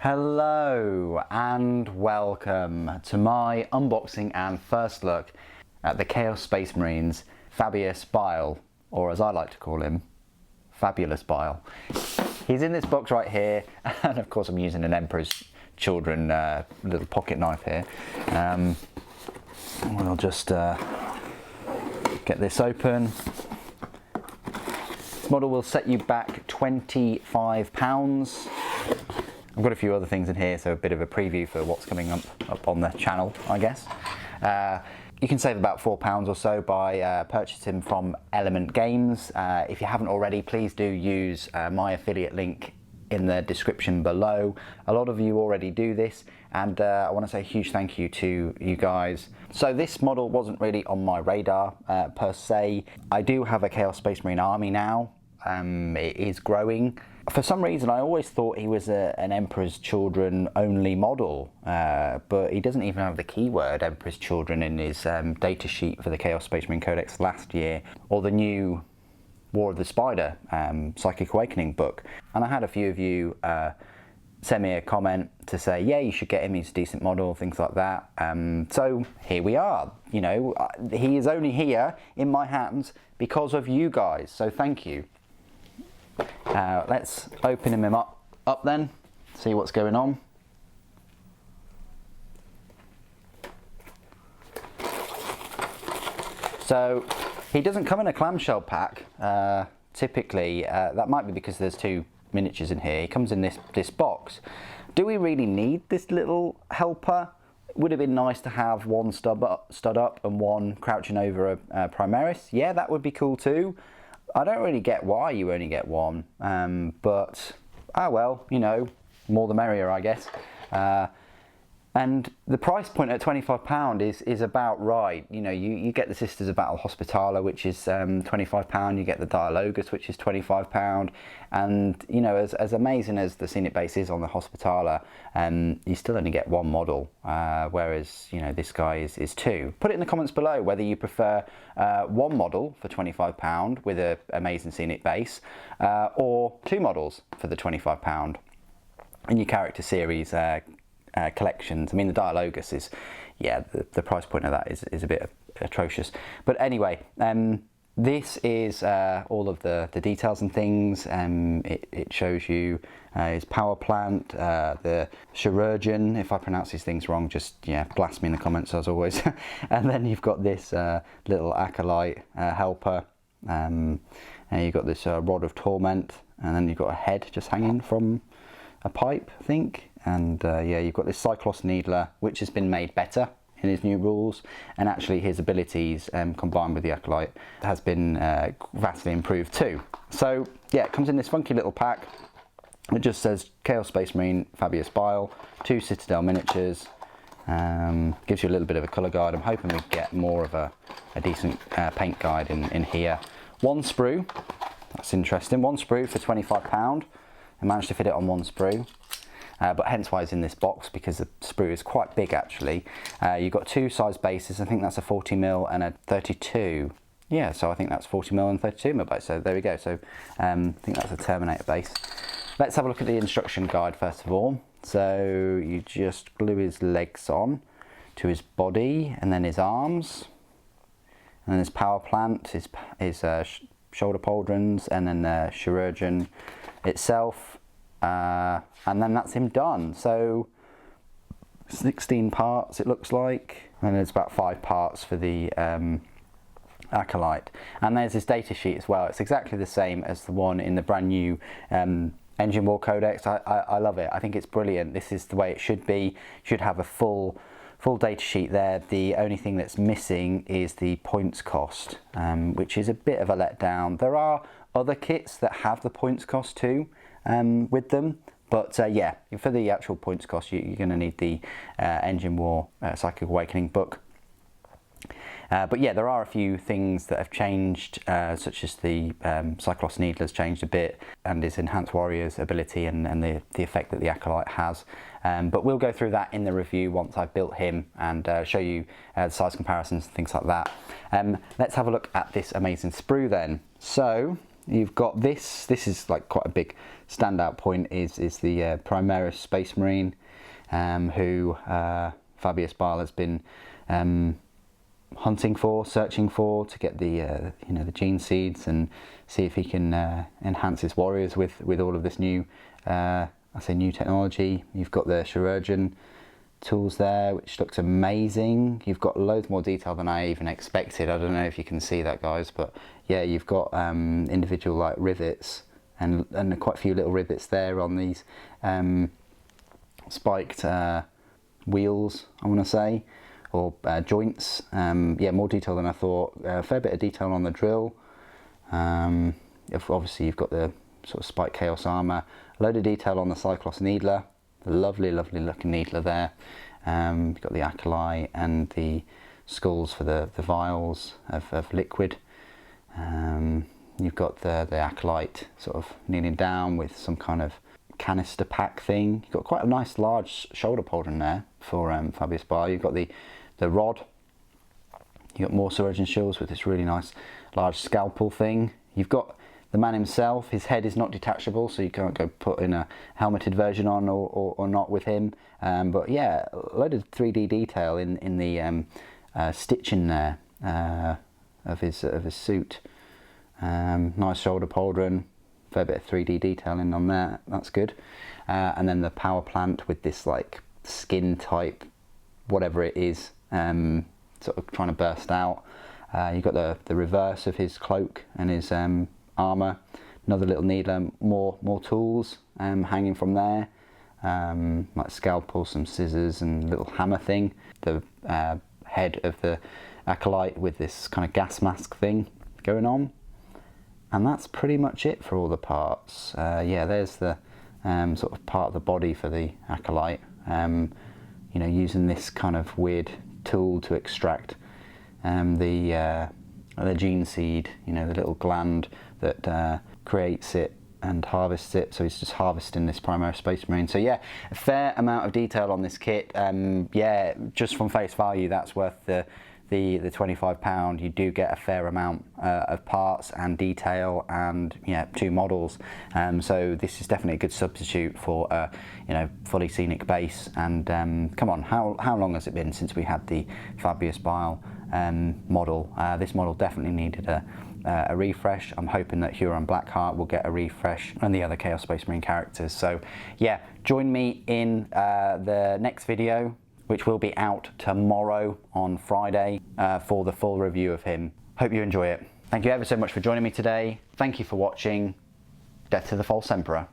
Hello and welcome to my unboxing and first look at the Chaos Space Marines Fabius Bile, or as I like to call him, Fabulous Bile. He's in this box right here, and of course I'm using an Emperor's Children little pocket knife here. We'll just get this open. This model will set you back £25. I've got a few other things in here, so a bit of a preview for what's coming up on the channel, I guess. You can save about £4 or so by purchasing from Element Games. If you haven't already, please do use my affiliate link in the description below. A lot of you already do this, and I want to say a huge thank you to you guys. So this model wasn't really on my radar per se. I do have a Chaos Space Marine army now. It is growing. For some reason I always thought he was an Emperor's Children only model, but he doesn't even have the keyword Emperor's Children in his data sheet for the Chaos Space Marine Codex last year, or the new War of the Spider Psychic Awakening book. And I had a few of you send me a comment to say, yeah, you should get him, he's a decent model, things like that. So here we are. You know, he is only here in my hands because of you guys, so thank you. Let's open him up then, see what's going on. So he doesn't come in a clamshell pack typically. That might be because there's two miniatures in here. He comes in this box. Do we really need this little helper? It would have been nice to have one stud up and one crouching over a Primaris. Yeah, that would be cool too. I don't really get why you only get one, but well, you know, more the merrier, I guess. And the price point at £25 is about right. You know, you get the Sisters of Battle Hospitaller, which is £25. You get the Dialogus, which is £25. And you know, as amazing as the scenic base is on the Hospitaller, you still only get one model, whereas you know this guy is two. Put it in the comments below whether you prefer one model for £25 with an amazing scenic base, or two models for the £25 in your character series collections. I mean, the Dialogus is, yeah, the price point of that is a bit atrocious. But anyway, this is all of the details and things. It shows you his power plant, the chirurgeon. If I pronounce these things wrong, just blast me in the comments as always. And then you've got this little acolyte helper. And you've got this rod of torment, and then you've got a head just hanging from a pipe, I think. And yeah, you've got this Cyclops Needler, which has been made better in his new rules, and actually his abilities combined with the Acolyte has been vastly improved too. So yeah, it comes in this funky little pack. It just says Chaos Space Marine Fabius Bile, 2 Citadel miniatures, gives you a little bit of a colour guide. I'm hoping we get more of a decent paint guide in here. 1 sprue, that's interesting, 1 sprue for £25. I managed to fit it on 1 sprue. But hence why it's in this box, because the sprue is quite big actually. You've got 2 size bases. I think that's a 40mm and a 32. Yeah, so I think that's 40mm and 32mm base. So there we go. So I think that's a Terminator base. Let's have a look at the instruction guide first of all. So you just glue his legs on to his body, and then his arms, and then his power plant, his shoulder pauldrons, and then the chirurgeon itself. And then that's him done. So 16 parts it looks like, and there's about 5 parts for the Acolyte. And there's his data sheet as well. It's exactly the same as the one in the brand new Engine War Codex. I love it. I think it's brilliant. This is the way it should be. Should have a full data sheet there. The only thing that's missing is the points cost, which is a bit of a letdown. There are other kits that have the points cost too with them, but yeah, for the actual points cost you're going to need the Engine War Psychic Awakening book. But yeah, there are a few things that have changed, such as the Cyclops Needler's changed a bit, and his Enhanced Warrior's ability and the effect that the Acolyte has. But we'll go through that in the review once I've built him and show you the size comparisons and things like that. Let's have a look at this amazing sprue then. So you've got this is like quite a big standout point, is the Primaris Space Marine, who Fabius Bile has been hunting for, searching for, to get the you know, the gene seeds and see if he can enhance his warriors with all of this new I say new technology. You've got the chirurgeon tools there, which looks amazing. You've got loads more detail than I even expected. I don't know if you can see that, guys, but yeah, you've got individual like rivets and quite a few little rivets there on these spiked wheels, I want to say, or joints. Yeah, more detail than I thought. A fair bit of detail on the drill. Obviously you've got the sort of spiked chaos armour. A load of detail on the Cyclops Needler. Lovely looking needler there. You've got the acolyte and the skulls for the vials of liquid. You've got the acolyte sort of kneeling down with some kind of canister pack thing. You've got quite a nice large shoulder pauldron there for Fabius Bile. You've got the rod. You've got more surgeon shields with this really nice large scalpel thing. You've got the man himself. His head is not detachable, so you can't go put in a helmeted version on or not with him. But yeah, a load of 3D detail in the stitching there of his suit. Nice shoulder pauldron, fair bit of 3D detailing on there. That's good. And then the power plant with this like skin type, whatever it is, sort of trying to burst out. You've got the reverse of his cloak and his armour, another little needler, more tools hanging from there, like scalpel, some scissors and little hammer thing. The head of the acolyte with this kind of gas mask thing going on, and that's pretty much it for all the parts. Yeah, there's the sort of part of the body for the acolyte, you know, using this kind of weird tool to extract the gene seed, you know, the little gland that creates it and harvests it. So he's just harvesting this Primaris Space Marine. So yeah, a fair amount of detail on this kit. Yeah, just from face value, that's worth the £25. You do get a fair amount of parts and detail, and yeah, 2 models. So this is definitely a good substitute for you know, fully scenic base. And come on, how long has it been since we had the Fabius Bile model? This model definitely needed a refresh. I'm hoping that Huron Blackheart will get a refresh, and the other Chaos Space Marine characters. So yeah, join me in the next video, which will be out tomorrow on Friday, for the full review of him. Hope you enjoy it. Thank you ever so much for joining me today. Thank you for watching. Death to the False Emperor.